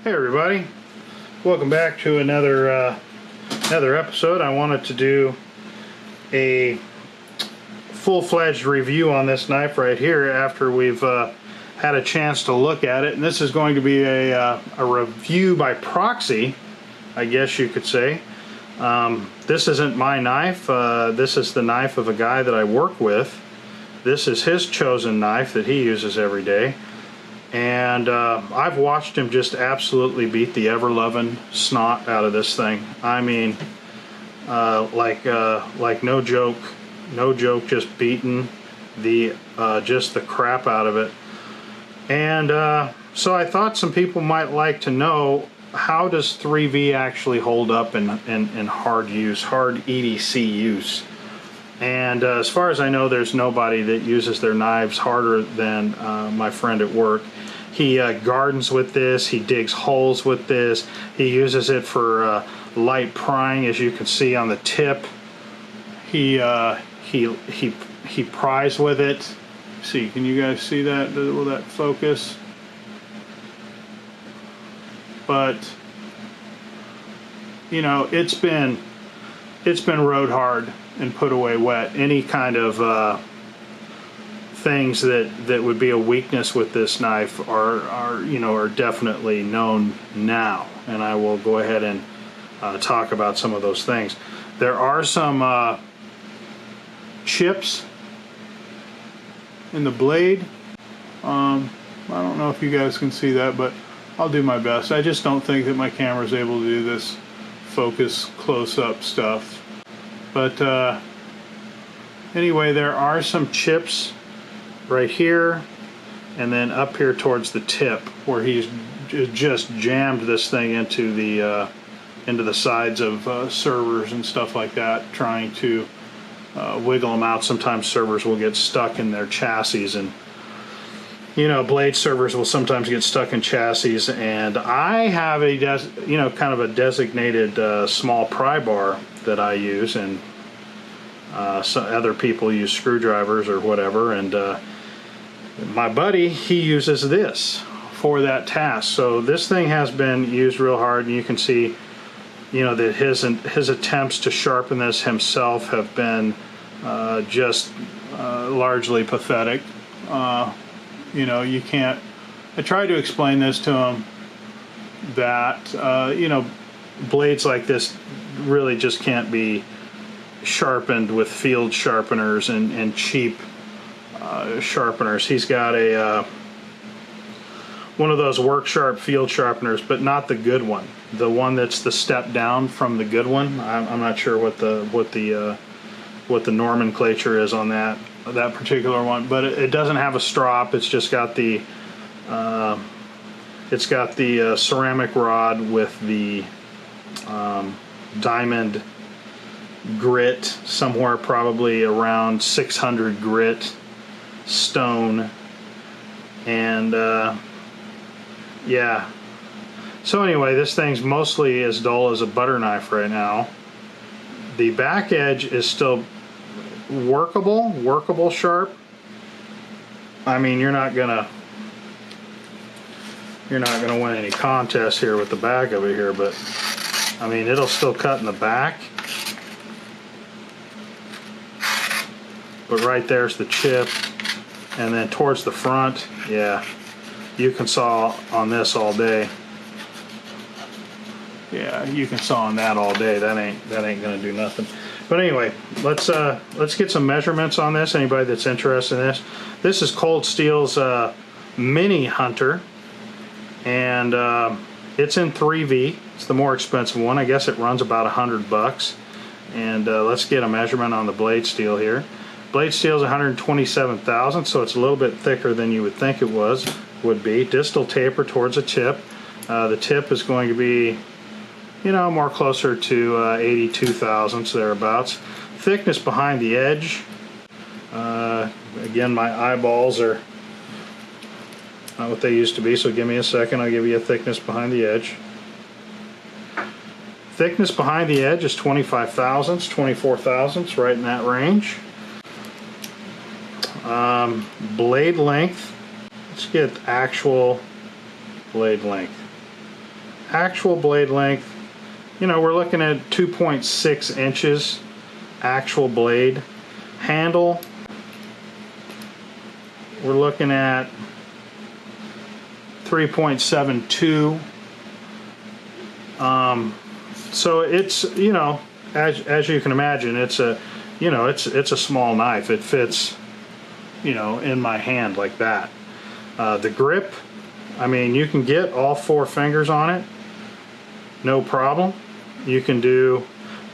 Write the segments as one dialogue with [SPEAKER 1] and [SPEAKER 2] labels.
[SPEAKER 1] Hey everybody, welcome back to another episode. I wanted to do a full-fledged review on this knife right here after we've had a chance to look at it, and this is going to be a review by proxy, I guess you could say. This isn't my knife. This is the knife of a guy that I work with. This is his chosen knife that he uses every day. And I've watched him just absolutely beat the ever-loving snot out of this thing. I mean, like no joke, just beating the just the crap out of it. And so I thought some people might like to know, how does 3V actually hold up in hard use, hard EDC use? And as far as I know, there's nobody that uses their knives harder than my friend at work. He gardens with this, he digs holes with this, he uses it for light prying, as you can see on the tip. He pries with it. See, can you guys see that? Will that focus? But you know, it's been rode hard and put away wet. Any kind of things that would be a weakness with this knife are definitely known now, and I will go ahead and talk about some of those things. There are some chips in the blade. I don't know if you guys can see that, but I'll do my best. I just don't think that my camera is able to do this focus close-up stuff. But anyway, there are some chips right here and then up here towards the tip, where he's just jammed this thing into the sides of servers and stuff like that, trying to wiggle them out. Sometimes servers will get stuck in their chassis, and blade servers will sometimes get stuck in chassis, and I have a kind of a designated small pry bar that I use, and some other people use screwdrivers or whatever, and my buddy, he uses this for that task. So this thing has been used real hard, and you can see that his attempts to sharpen this himself have been just largely pathetic. You can't. I tried to explain this to him that blades like this really just can't be sharpened with field sharpeners and cheap sharpeners. He's got a one of those work sharp field sharpeners, but not the good one. The one that's the step down from the good one. I'm not sure what the nomenclature is on that particular one, but it doesn't have a strop. It's just got the ceramic rod with the diamond grit, somewhere probably around 600 grit stone, and yeah. So anyway, this thing's mostly as dull as a butter knife right now. The back edge is still workable sharp. I mean, you're not gonna win any contests here with the back of it here, but I mean, it'll still cut in the back. But right there's the chip, and then towards the front, yeah, you can saw on this all day. Yeah, you can saw on that all day. That ain't gonna do nothing. But anyway, let's get some measurements on this. Anybody that's interested in this. This is Cold Steel's Mini Hunter, and it's in 3V. It's the more expensive one. I guess it runs about $100. And let's get a measurement on the blade steel here. Blade steel is 127 thousandths, so it's a little bit thicker than you would think it would be. Distal taper towards the tip. The tip is going to be, more closer to 82 thousandths, thereabouts. Thickness behind the edge. Again, my eyeballs are not what they used to be, so give me a second. I'll give you a thickness behind the edge. Thickness behind the edge is 25 thousandths, 24 thousandths, right in that range. Blade length. Let's get actual blade length. actual blade length, you know, we're looking at 2.6 inches actual blade. Handle, we're looking at 3.72. So it's, you know, as you can imagine, it's a, you know, it's a small knife. It fits, you know, in my hand like that. The grip, I mean, you can get all 4 fingers on it, no problem. You can do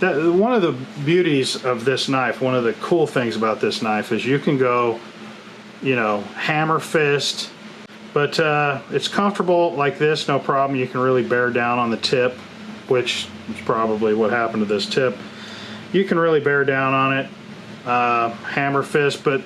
[SPEAKER 1] that. One of the beauties of this knife, one of the cool things about this knife is you can go, you know, hammer fist, but it's comfortable like this, no problem. You can really bear down on the tip, which is probably what happened to this tip. You can really bear down on it, hammer fist. But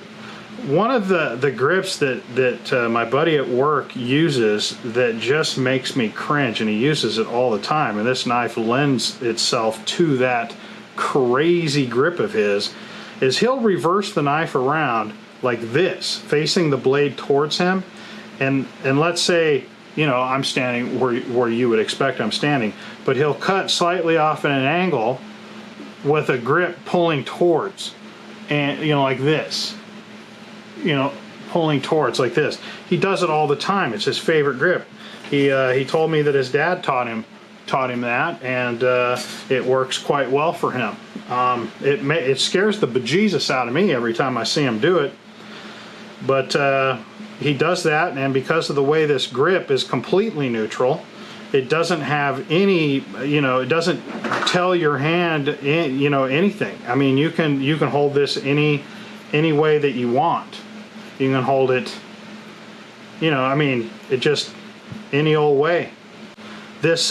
[SPEAKER 1] one of the grips that my buddy at work uses that just makes me cringe, and he uses it all the time, and this knife lends itself to that crazy grip of his, is he'll reverse the knife around like this, facing the blade towards him, and let's say, you know, I'm standing where you would expect I'm standing, but he'll cut slightly off at an angle with a grip pulling towards, and, you know, like this, you know, pulling towards like this. He does it all the time. It's his favorite grip. He told me that his dad taught him that, and it works quite well for him. It scares the bejesus out of me every time I see him do it, but he does that, and because of the way this grip is completely neutral, it doesn't have any, you know, it doesn't tell your hand, you know, anything. I mean, you can hold this any way that you want. You can hold it, you know, I mean, it just any old way. This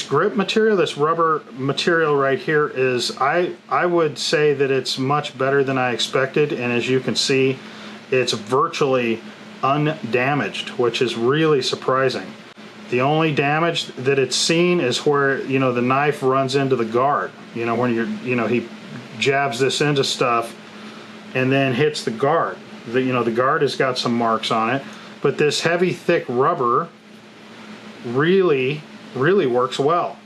[SPEAKER 1] grip material, this rubber material right here is, I would say that it's much better than I expected, and as you can see, it's virtually undamaged, which is really surprising. The only damage that it's seen is where, you know, the knife runs into the guard. You know, when you're, you know, he jabs this into stuff and then hits the guard. You know, the guard has got some marks on it, but this heavy, thick rubber really works well.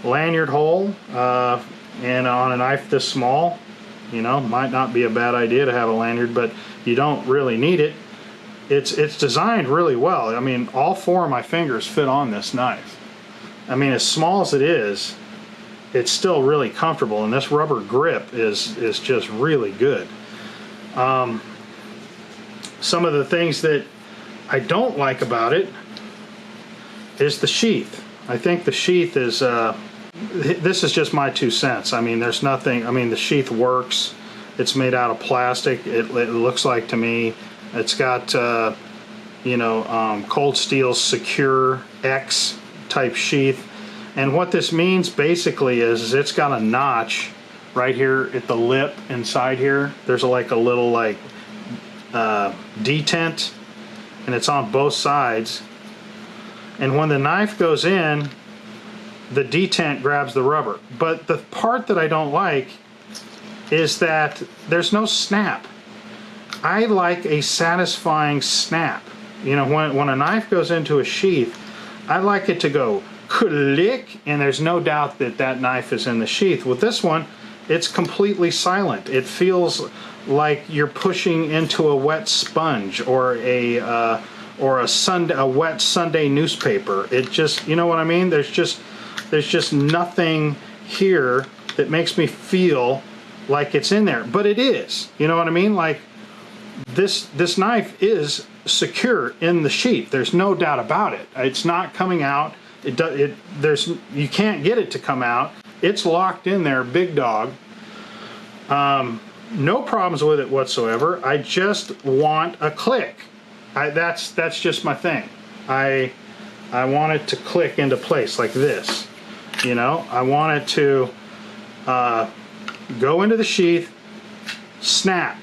[SPEAKER 1] Lanyard hole, and on a knife this small, you know, might not be a bad idea to have a lanyard, but you don't really need it. It's designed really well. I mean, all 4 of my fingers fit on this knife. I mean, as small as it is, it's still really comfortable, and this rubber grip is just really good. Some of the things that I don't like about it is the sheath. I think the sheath is, this is just my 2 cents. I mean, there's nothing, I mean, the sheath works. It's made out of plastic, it looks like to me. It's got, you know, Cold Steel's Secure X type sheath. And what this means basically is it's got a notch right here at the lip inside here. There's like a little like detent, and it's on both sides, and when the knife goes in, the detent grabs the rubber. But the part that I don't like is that there's no snap. I like a satisfying snap. You know, when a knife goes into a sheath, I like it to go click, and there's no doubt that that knife is in the sheath. With this one, it's completely silent. It feels like you're pushing into a wet sponge or a wet Sunday newspaper. It just, you know what I mean? There's just nothing here that makes me feel like it's in there, but it is. You know what I mean? Like this knife is secure in the sheath. There's no doubt about it. It's not coming out. You can't get it to come out. It's locked in there, big dog. No problems with it whatsoever. I just want a click. That's just my thing. I want it to click into place like this. You know, I want it to go into the sheath, snap.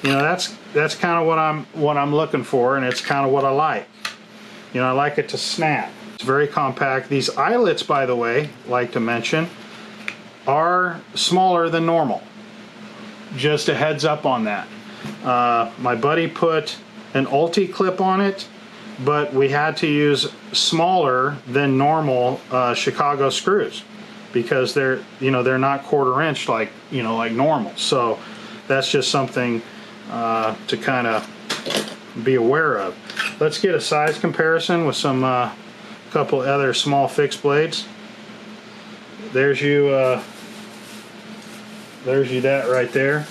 [SPEAKER 1] You know, that's kind of what I'm looking for, and it's kind of what I like. You know, I like it to snap. It's very compact. These eyelets, by the way, like to mention, are smaller than normal. Just a heads up on that. My buddy put an ulti-clip on it but we had to use smaller than normal Chicago screws because they're not 1/4 inch like normal. So that's just something to kind of be aware of. Let's get a size comparison with some couple other small fixed blades. There's you that right there,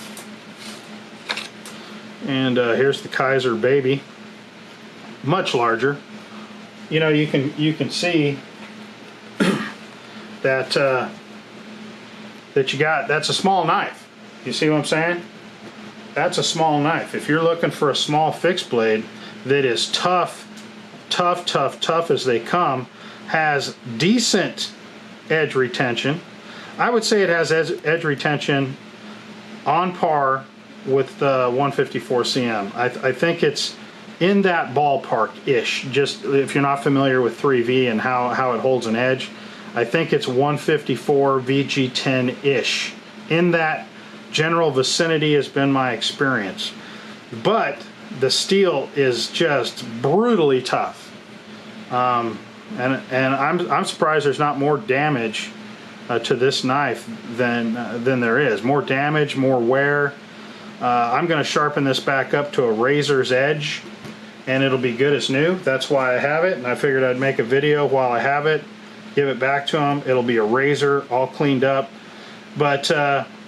[SPEAKER 1] and here's the Kaiser baby, much larger. You can see that that's a small knife. You see what I'm saying? That's a small knife. If you're looking for a small fixed blade that is tough as they come, has decent edge retention, I would say it has edge retention on par with the 154 CM. I think it's in that ballpark-ish. Just if you're not familiar with 3V and how it holds an edge, I think it's 154 VG10-ish. In that general vicinity has been my experience. But the steel is just brutally tough. And I'm surprised there's not more damage to this knife than there is. More damage, more wear. I'm going to sharpen this back up to a razor's edge, and it'll be good as new. That's why I have it, and I figured I'd make a video while I have it, give it back to him. It'll be a razor, all cleaned up. But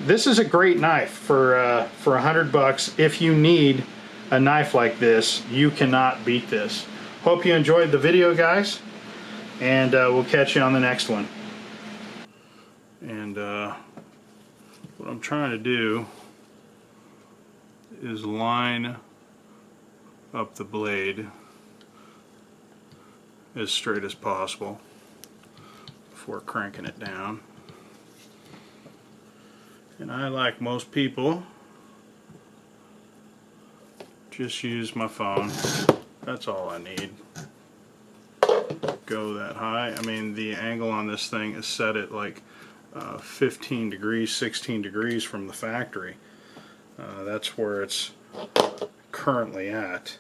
[SPEAKER 1] this is a great knife for $100. If you need a knife like this, you cannot beat this. Hope you enjoyed the video, guys, and we'll catch you on the next one. And what I'm trying to do is line up the blade as straight as possible before cranking it down. And I, like most people, just use my phone. That's all I need. Go that high. I mean, the angle on this thing is set at like 15 degrees, 16 degrees from the factory. That's where it's currently at.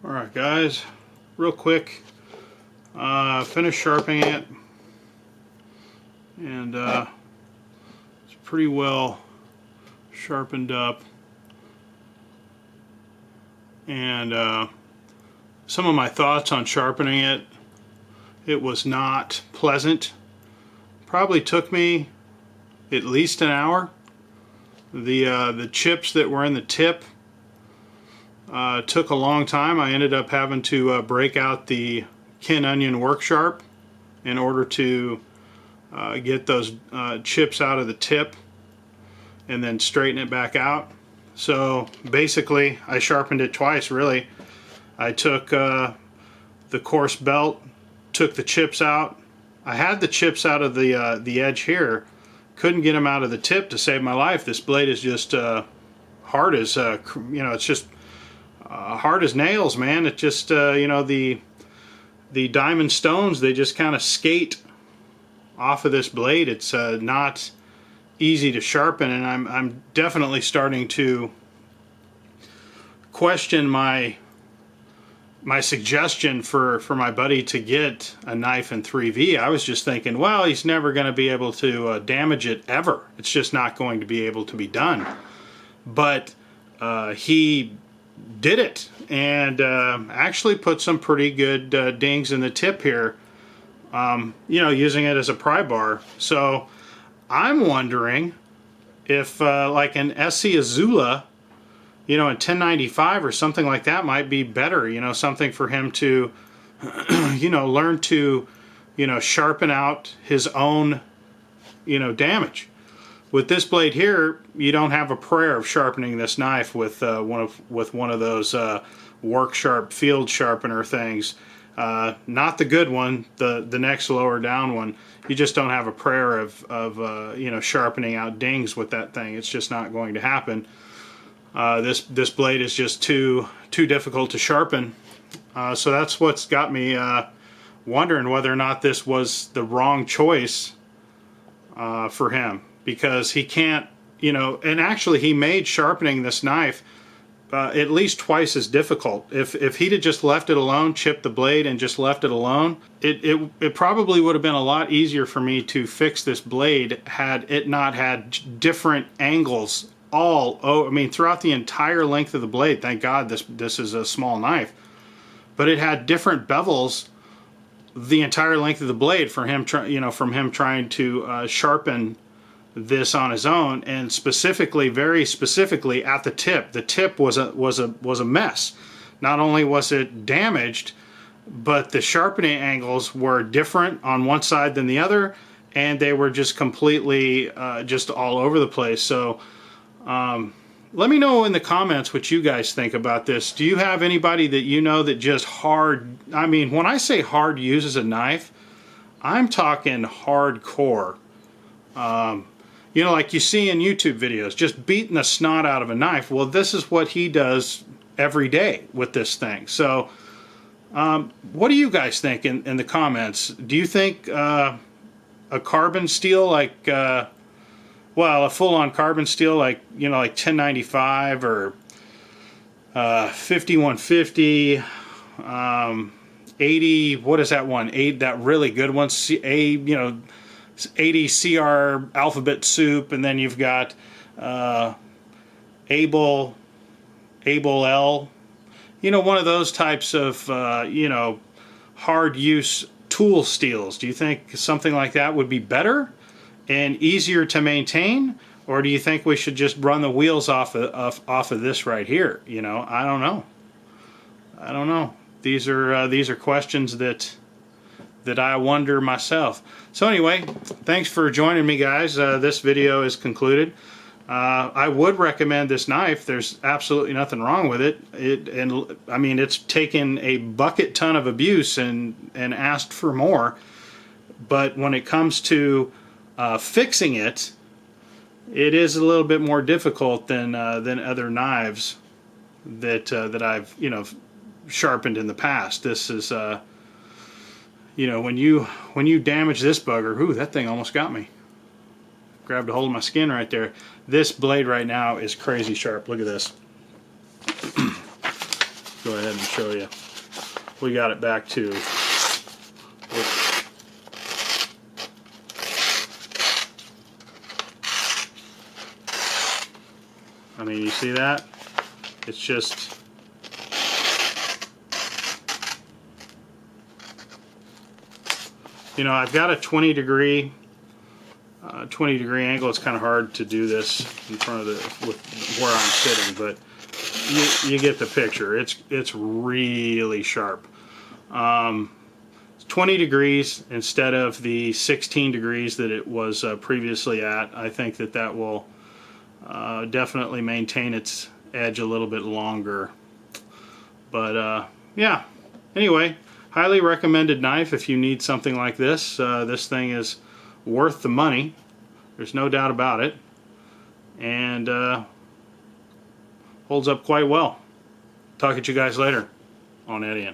[SPEAKER 1] Alright guys, real quick, finished sharpening it, and it's pretty well sharpened up, and some of my thoughts on sharpening it, it was not pleasant. Probably took me at least an hour. The chips that were in the tip took a long time. I ended up having to break out the Kin Onion Work Sharp in order to get those chips out of the tip and then straighten it back out. So basically I sharpened it twice, really. I took the coarse belt, took the chips out. I had the chips out of the edge here, couldn't get them out of the tip to save my life. This blade is just hard as it's just hard as nails, man. It just the diamond stones, they just kind of skate off of this blade. It's not easy to sharpen, and I'm definitely starting to question my suggestion for my buddy to get a knife in 3V. I was just thinking, well, he's never going to be able to damage it ever. It's just not going to be able to be done. But he did it, and actually put some pretty good dings in the tip here, using it as a pry bar. So I'm wondering if like an SC Azula, in 1095 or something like that might be better, something for him to learn to sharpen out his own damage With this blade here, you don't have a prayer of sharpening this knife with one of those work sharp field sharpener things. Not the good one, the next lower down one. You just don't have a prayer of you know, sharpening out dings with that thing. It's just not going to happen. This blade is just too difficult to sharpen. So that's what's got me wondering whether or not this was the wrong choice for him, because he can't, you know, and actually he made sharpening this knife at least twice as difficult. If he'd have just left it alone, chipped the blade and just left it alone, it probably would have been a lot easier for me to fix this blade had it not had different angles I mean, throughout the entire length of the blade. Thank God this is a small knife, but it had different bevels the entire length of the blade for him, from him trying to sharpen this on his own, and specifically, very specifically at the tip. The tip was a mess. Not only was it damaged, but the sharpening angles were different on one side than the other, and they were just completely just all over the place. So let me know in the comments what you guys think about this. Do you have anybody that you know that just hard, I mean, when I say hard uses a knife, I'm talking hardcore. You know, like you see in YouTube videos, just beating the snot out of a knife. Well, this is what he does every day with this thing. So what do you guys think in the comments? Do you think a carbon steel, like well, a full-on carbon steel, like, you know, like 1095 or 5150, 80, what is that one? That really good one, you know, 80 CR alphabet soup, and then you've got Able L, you know, one of those types of you know, hard use tool steels. Do you think something like that would be better and easier to maintain, or do you think we should just run the wheels off of this right here? You know, I don't know. These are questions that I wonder myself. So anyway, thanks for joining me, guys. This video is concluded. I would recommend this knife. There's absolutely nothing wrong with it. And I mean, it's taken a bucket ton of abuse and asked for more. But when it comes to fixing it, it is a little bit more difficult than other knives that I've, you know, sharpened in the past. This is you know, when you damage this bugger, ooh, that thing almost got me. Grabbed a hold of my skin right there. This blade right now is crazy sharp. Look at this. Go ahead and show you. We got it back to, I mean, you see that? It's just, you know, I've got a 20 degree angle. It's kind of hard to do this in front of with where I'm sitting, but you get the picture. It's really sharp. 20 degrees instead of the 16 degrees that it was previously at. I think that will definitely maintain its edge a little bit longer. But yeah, anyway, highly recommended knife if you need something like this. This thing is worth the money. There's no doubt about it. And holds up quite well. Talk at you guys later on Edian.